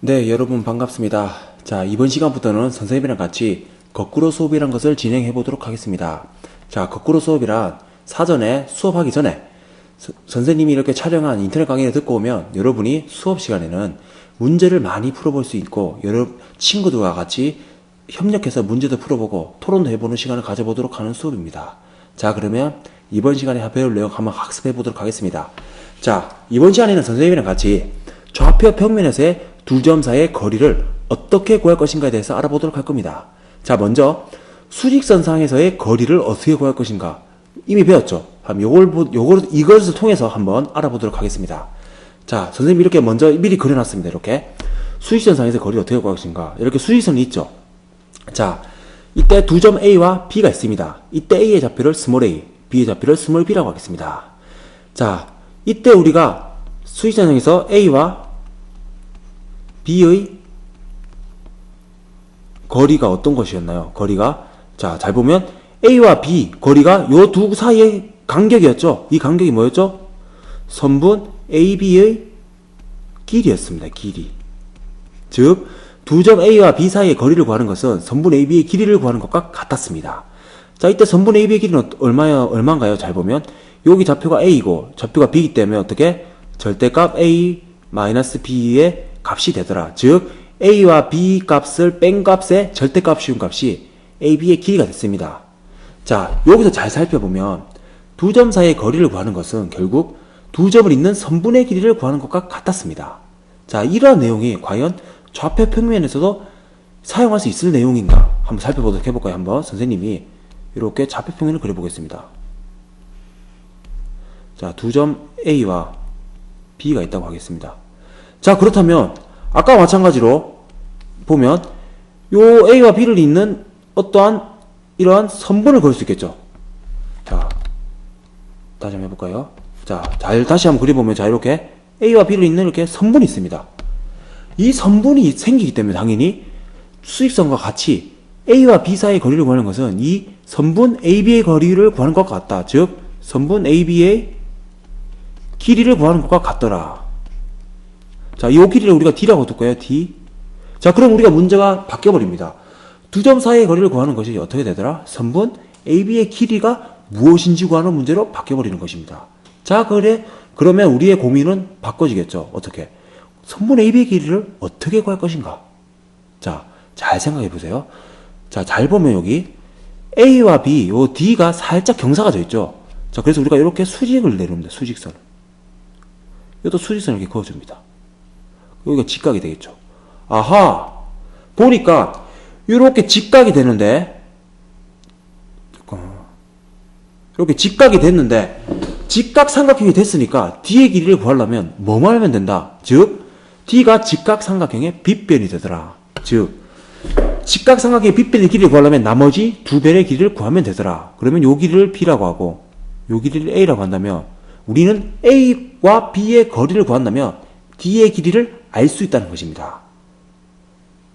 네, 여러분 반갑습니다. 자, 이번 시간부터는 선생님이랑 같이 거꾸로 수업이란 것을 진행해 보도록 하겠습니다. 자, 거꾸로 수업이란 사전에 수업하기 전에 선생님이 이렇게 촬영한 인터넷 강의를 듣고 오면 여러분이 수업 시간에는 문제를 많이 풀어볼 수 있고 여러 친구들과 같이 협력해서 문제도 풀어보고 토론도 해보는 시간을 가져보도록 하는 수업입니다. 자, 그러면 이번 시간에 배울 내용 한번 학습해 보도록 하겠습니다. 자, 이번 시간에는 선생님이랑 같이 좌표 평면에서의 두 점 사이의 거리를 어떻게 구할 것인가에 대해서 알아보도록 할 겁니다. 자, 먼저 수직선상에서의 거리를 어떻게 구할 것인가 이미 배웠죠. 이것을 통해서 한번 알아보도록 하겠습니다. 자, 선생님이 이렇게 먼저 미리 그려놨습니다. 이렇게 수직선상에서 거리를 어떻게 구할 것인가. 이렇게 수직선이 있죠. 자, 이때 두 점 A와 B가 있습니다. 이때 A의 좌표를 스몰 a, B의 좌표를 스몰 b라고 하겠습니다. 자, 이때 우리가 수직선상에서 A와 B의 거리가 어떤 것이었나요? 거리가, 자, 잘 보면 A와 B 거리가 요 두 사이의 간격이었죠. 이 간격이 뭐였죠? 선분 AB의 길이였습니다. 길이. 즉, 두 점 A와 B 사이의 거리를 구하는 것은 선분 AB의 길이를 구하는 것과 같았습니다. 자, 이때 선분 AB의 길이는 얼마인가요? 잘 보면 여기 좌표가 A이고 좌표가 B이기 때문에 어떻게? 절대값 A-B의 값이 되더라. 즉 A와 B 값을 뺀 값의 절대값 씌운 값이 AB의 길이가 됐습니다. 자, 여기서 잘 살펴보면 두 점 사이의 거리를 구하는 것은 결국 두 점을 잇는 선분의 길이를 구하는 것과 같았습니다. 자, 이러한 내용이 과연 좌표 평면에서도 사용할 수 있을 내용인가 한번 살펴보도록 해볼까요? 한번 선생님이 이렇게 좌표 평면을 그려보겠습니다. 자, 두 점 A와 B가 있다고 하겠습니다. 자, 그렇다면 아까 마찬가지로 보면 요 A와 B를 잇는 어떠한 이러한 선분을 그릴 수 있겠죠. 자, 다시 한번 해볼까요? 자, 다시 한번 그려보면 자, 이렇게 A와 B를 잇는 이렇게 선분이 있습니다. 이 선분이 생기기 때문에 당연히 수직선과 같이 A와 B 사이의 거리를 구하는 것은 이 선분 AB의 거리를 구하는 것과 같다. 즉 선분 AB의 길이를 구하는 것과 같더라. 자, 이 길이를 우리가 D라고 둘까요? D. 자, 그럼 우리가 문제가 바뀌어버립니다. 두 점 사이의 거리를 구하는 것이 어떻게 되더라? 선분 AB의 길이가 무엇인지 구하는 문제로 바뀌어버리는 것입니다. 자, 그러면 우리의 고민은 바꿔지겠죠. 어떻게? 선분 AB의 길이를 어떻게 구할 것인가? 자, 잘 생각해 보세요. 자, 잘 보면 여기 A와 B, 요 D가 살짝 경사가 져 있죠. 자, 그래서 우리가 이렇게 수직을 내립니다. 수직선. 이것도 수직선을 이렇게 그어줍니다. 여기가 직각이 되겠죠. 아하! 보니까 이렇게 직각이 되는데 이렇게 직각이 됐는데 직각삼각형이 됐으니까 D의 길이를 구하려면 뭐만 하면 된다. 즉 D가 직각삼각형의 빗변이 되더라. 즉 직각삼각형의 빗변의 길이를 구하려면 나머지 두 변의 길이를 구하면 되더라. 그러면 요 길이를 B라고 하고 요 길이를 A라고 한다면 우리는 A와 B의 거리를 구한다면 D의 길이를 알 수 있다는 것입니다.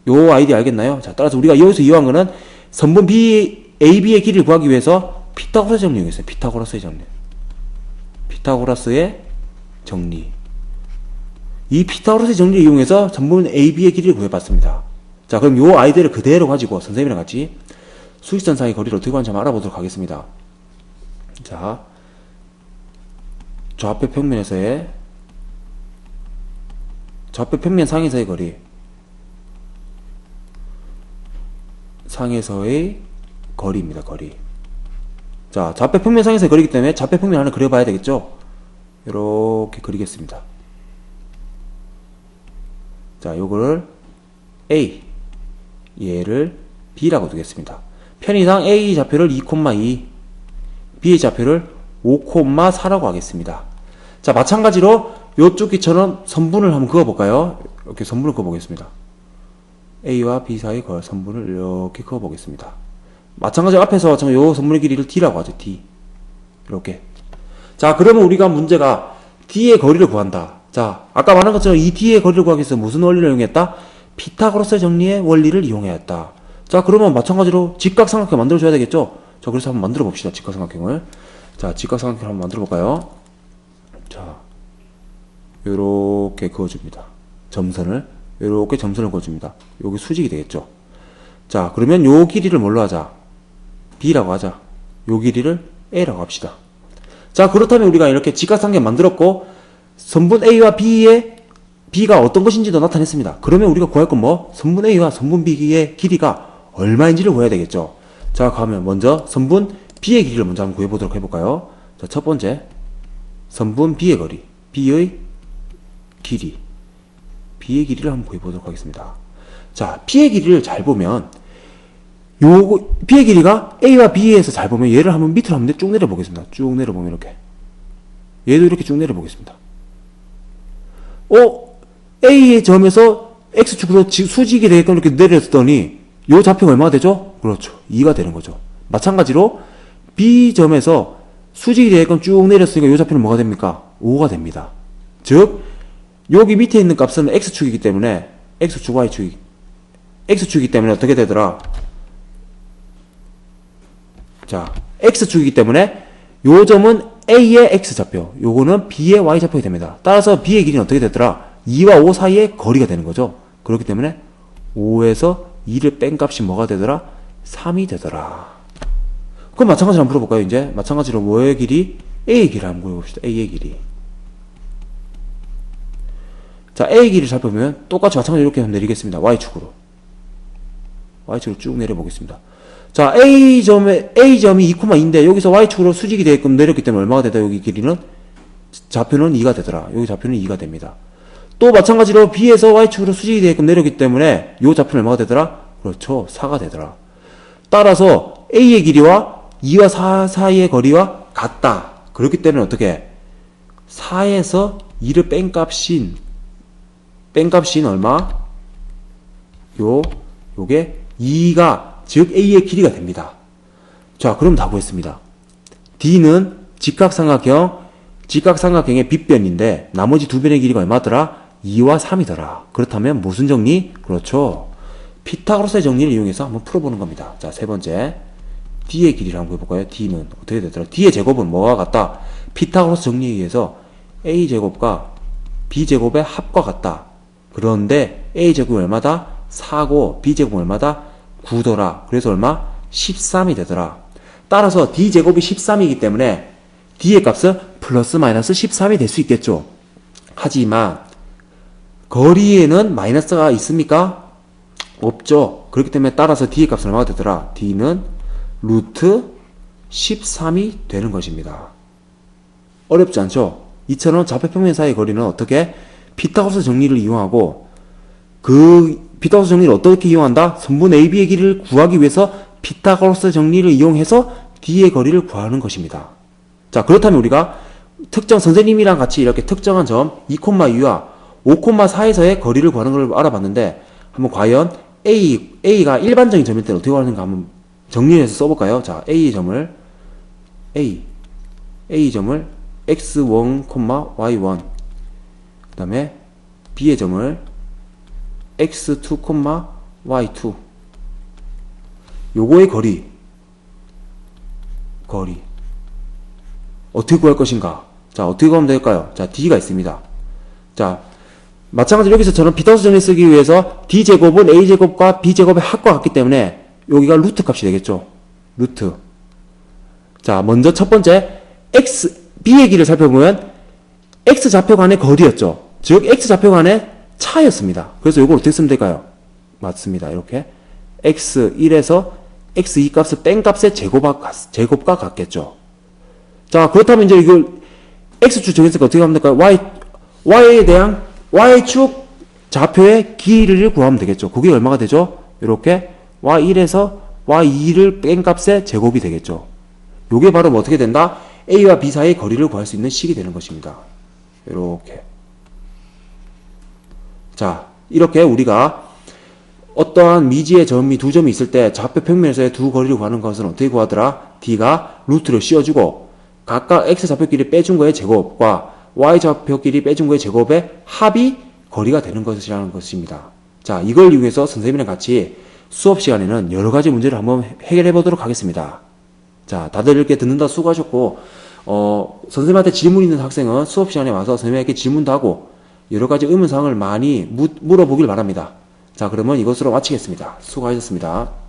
요 아이디어 알겠나요? 자, 따라서 우리가 여기서 이용한 거는 선분 AB의 길이를 구하기 위해서 피타고라스의 정리 이용했어요. 피타고라스의 정리. 이 피타고라스의 정리를 이용해서 선분 AB의 길이를 구해봤습니다. 자, 그럼 요 아이디어를 그대로 가지고 선생님이랑 같이 수직선 사이의 거리를 어떻게 구하는지 한번 알아보도록 하겠습니다. 자, 좌표 평면 상에서의 거리. 상에서의 거리입니다. 거리. 자, 좌표 평면 상에서의 거리이기 때문에 좌표 평면 하나 그려봐야 되겠죠? 이렇게 그리겠습니다. 자, 요거를 A, 얘를 B라고 두겠습니다. 편의상 A 좌표를 2,2, B의 좌표를 5,4라고 하겠습니다. 자, 마찬가지로 요쪽 기처럼 선분을 한번 그어볼까요? 이렇게 선분을 그어보겠습니다. A와 B 사이 선분을 이렇게 그어보겠습니다. 마찬가지로 앞에서 요 선분의 길이를 D라고 하죠. D. 이렇게. 자, 그러면 우리가 문제가 D의 거리를 구한다. 자, 아까 말한 것처럼 이 D의 거리를 구하기 위해서 무슨 원리를 이용했다? 피타고라스 정리의 원리를 이용해야 했다. 자, 그러면 마찬가지로 직각삼각형 만들어줘야 되겠죠? 자, 그래서 한번 만들어 봅시다. 직각삼각형을. 자, 직각삼각형을 한번 만들어 볼까요? 자, 요렇게 그어줍니다. 점선을 이렇게 점선을 그어줍니다. 여기 수직이 되겠죠. 자, 그러면 요 길이를 뭘로 하자? B라고 하자. 요 길이를 A라고 합시다. 자, 그렇다면 우리가 이렇게 직각삼각 만들었고, 선분 A와 B의 B가 어떤 것인지도 나타냈습니다. 그러면 우리가 구할 건 뭐? 선분 A와 선분 B의 길이가 얼마인지를 구해야 되겠죠. 자, 그러면 먼저 선분 B의 길이를 먼저 한번 구해보도록 해볼까요? 자, 첫 번째. 선분 B의 거리. B의 길이. B의 길이를 한번 구해보도록 하겠습니다. 자, B의 길이를 잘 보면, B의 길이가 A와 B에서 잘 보면 얘를 한번 밑으로 한번 쭉 내려보겠습니다. 쭉 내려보면 이렇게. 얘도 이렇게 쭉 내려보겠습니다. A의 점에서 X축으로 수직이 되게끔 이렇게 내렸더니 요 좌표가 얼마가 되죠? 그렇죠. 2가 되는 거죠. 마찬가지로 B점에서 수직이 되게끔 쭉 내렸으니까 요 좌표는 뭐가 됩니까? 5가 됩니다. 즉 여기 밑에 있는 값은 X축이기 때문에 X축, Y축이 X축이기 때문에 어떻게 되더라? 자, X축이기 때문에 요 점은 A의 X좌표, 요거는 B의 Y좌표가 됩니다. 따라서 B의 길이는 어떻게 되더라? 2와 5 사이의 거리가 되는 거죠. 그렇기 때문에 5에서 2를 뺀 값이 뭐가 되더라? 3이 되더라. 그럼 마찬가지로 한번 풀어볼까요? 이제 마찬가지로 뭐의 길이? A의 길이를 한번 구해봅시다. A의 길이. 자, A의 길이를 살펴보면 똑같이 마찬가지로 이렇게 내리겠습니다. Y축으로. Y축으로 쭉 내려보겠습니다. 자, A점이 2,2인데 여기서 Y축으로 수직이 되게끔 내렸기 때문에 얼마가 되다? 여기 길이는 좌표는 2가 되더라. 여기 좌표는 2가 됩니다. 또 마찬가지로 B에서 Y축으로 수직이 되게끔 내렸기 때문에 요 좌표는 얼마가 되더라? 그렇죠. 4가 되더라. 따라서 A의 길이와 2와 4 사이의 거리와 같다. 그렇기 때문에 어떻게? 4에서 2를 뺀 값인 얼마? 요게 2가 즉 A의 길이가 됩니다. 자, 그럼 다 구했습니다. D는 직각삼각형의 빗변인데 나머지 두 변의 길이가 얼마더라? 2와 3이더라. 그렇다면 무슨 정리? 그렇죠. 피타고라스의 정리를 이용해서 한번 풀어보는 겁니다. 자, 세 번째. D의 길이를 한번 해볼까요? D는 어떻게 되더라? D의 제곱은 뭐와 같다? 피타고라스 정리에 의해서 A제곱과 B제곱의 합과 같다. 그런데 A제곱이 얼마다? 4고 B제곱은 얼마다? 9더라. 그래서 얼마? 13이 되더라. 따라서 D제곱이 13이기 때문에 D의 값은 플러스 마이너스 13이 될 수 있겠죠. 하지만 거리에는 마이너스가 있습니까? 없죠. 그렇기 때문에 따라서 D의 값은 얼마가 되더라? D는 루트 13이 되는 것입니다. 어렵지 않죠? 이처럼 좌표평면 사이의 거리는 어떻게? 피타고라스 정리를 이용하고 그 피타고라스 정리를 어떻게 이용한다? 선분 AB의 길이를 구하기 위해서 피타고라스 정리를 이용해서 D의 거리를 구하는 것입니다. 자, 그렇다면 우리가 특정 선생님이랑 같이 이렇게 특정한 점 2,2와 5,4에서의 거리를 구하는 걸 알아봤는데 한번 과연 A가 일반적인 점일 때는 어떻게 구하는가 한번 정리해서 써볼까요? 자, A점을 x1, y1 그 다음에 B의 점을 x2, y2 요거의 거리 어떻게 구할 것인가? 자, 어떻게 구하면 될까요? 자, D가 있습니다. 자, 마찬가지로 여기서 저는 피타고라스 정리 쓰기 위해서 D제곱은 A제곱과 B제곱의 합과 같기 때문에 여기가 루트 값이 되겠죠. 루트. 자, 먼저 첫 번째 B의 길을 살펴보면 X좌표 간의 거리였죠. 즉 X좌표 간의 차였습니다. 그래서 이걸 어떻게 쓰면 될까요? 맞습니다. 이렇게 X1에서 X2 값을 뺀 값의 제곱과 같겠죠. 자, 그렇다면 이제 이걸 X축 정했으니까 어떻게 하면 될까요? Y에 대한 Y축 좌표의 길이를 구하면 되겠죠. 그게 얼마가 되죠? 이렇게 Y1에서 Y2를 뺀 값의 제곱이 되겠죠. 요게 바로 뭐 어떻게 된다? A와 B 사이의 거리를 구할 수 있는 식이 되는 것입니다. 이렇게. 자, 이렇게 우리가 어떠한 미지의 점이 두 점이 있을 때 좌표 평면에서의 두 거리를 구하는 것은 어떻게 구하더라? D가 루트를 씌워주고 각각 X좌표끼리 빼준 거의 제곱과 Y좌표끼리 빼준 거의 제곱의 합이 거리가 되는 것이라는 것입니다. 자, 이걸 이용해서 선생님이랑 같이 수업 시간에는 여러 가지 문제를 한번 해결해 보도록 하겠습니다. 자, 다들 이렇게 듣는다 수고하셨고, 선생님한테 질문 있는 학생은 수업 시간에 와서 선생님에게 질문도 하고, 여러 가지 의문사항을 많이 물어보길 바랍니다. 자, 그러면 이것으로 마치겠습니다. 수고하셨습니다.